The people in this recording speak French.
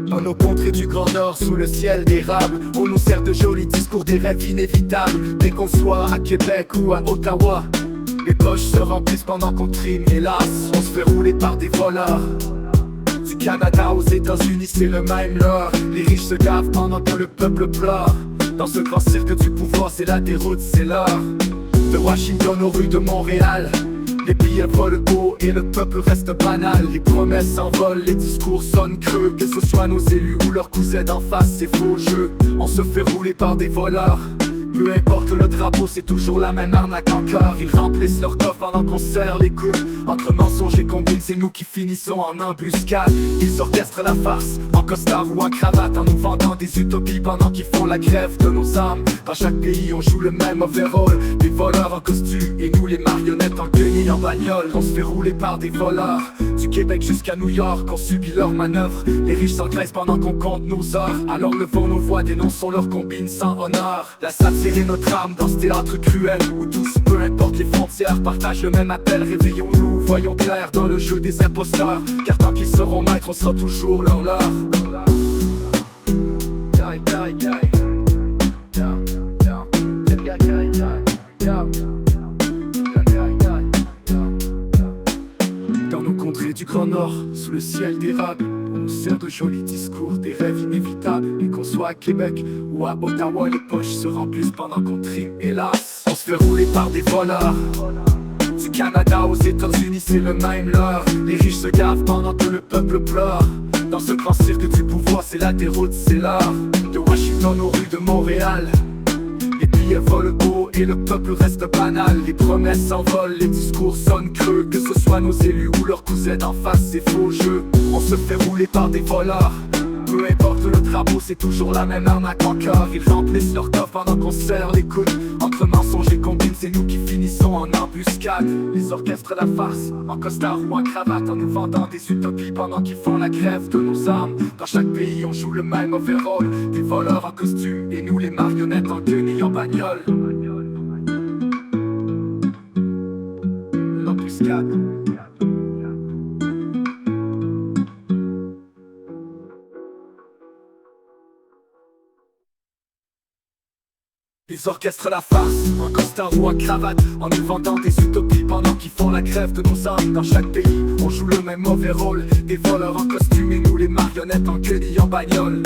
Dans nos contrées du Grand Nord, sous le ciel d'érable, on nous sert de jolis discours, des rêves inévitables. Dès qu'on soit à Québec ou à Ottawa, les poches se remplissent pendant qu'on trime. Hélas, on se fait rouler par des voleurs. Du Canada aux États-Unis, c'est le même lore. Les riches se gavent pendant que le peuple pleure. Dans ce grand cirque du pouvoir, c'est la déroute, c'est l'heure. De Washington aux rues de Montréal, les billets volent haut et le peuple reste banal. Les promesses s'envolent, les discours sonnent creux. Que ce soit nos élus ou leurs cousins d'en face, c'est faux jeu. On se fait rouler par des voleurs. Peu importe le drapeau, c'est toujours la même arnaque encore. Ils remplissent leur coffre pendant qu'on serre les coudes. Entre mensonges et combines, c'est nous qui finissons en embuscade. Ils orchestrent la farce, en costard ou en cravate, en nous vendant des utopies pendant qu'ils font la grève de nos âmes. Dans chaque pays, on joue le même overall. Des voleurs en costume et nous les marionnettes en guenilles en bagnole. On se fait rouler par des voleurs. Du Québec jusqu'à New York, on subit leurs manœuvres. Les riches s'engraissent pendant qu'on compte nos heures. Alors levons nos voix, dénonçons leurs combines sans honneur. La satire est notre arme dans ce théâtre cruel, où tous, peu importe les frontières, partagent le même appel. Réveillons-nous, voyons clair dans le jeu des imposteurs. Car tant qu'ils seront maîtres, on sera toujours leur leurre. Dans nos contrées du Grand Nord, sous le ciel d'érable, on nous sert de jolis discours, des rêves inévitables. Et qu'on soit à Québec ou à Ottawa, les poches se remplissent pendant qu'on trime. Hélas, on se fait rouler par des voleurs. Du Canada aux États-Unis, c'est le même leurre. Les riches se gavent pendant que le peuple pleure. Dans ce grand cirque du pouvoir, c'est la déroute, c'est l'heure. De Washington aux rues de Montréal, les billets volent haut et le peuple reste banal. Les promesses s'envolent, les discours sonnent creux. Que ce soit nos élus ou leurs cousins d'en face, c'est faux jeu. On se fait rouler par des voleurs. Peu importe le drapeau, c'est toujours la même arnaque encore. Ils remplissent leur coffre pendant qu'on serre les coudes. Entre mensonges et combines, c'est nous qui finissons en embuscade. Ils orchestrent la farce, en costard ou en cravate, en nous vendant des utopies pendant qu'ils font la grève de nos armes. Dans chaque pays, on joue le même overall. Des voleurs en costume et nous les marionnettes en guenilles en bagnole. L'embuscade. Ils orchestrent la farce, en costard ou en cravate, en nous vendant des utopies pendant qu'ils font la grève de nos âmes. Dans chaque pays, on joue le même overall. Des voleurs en costume et nous les marionnettes en guenilles en bagnole.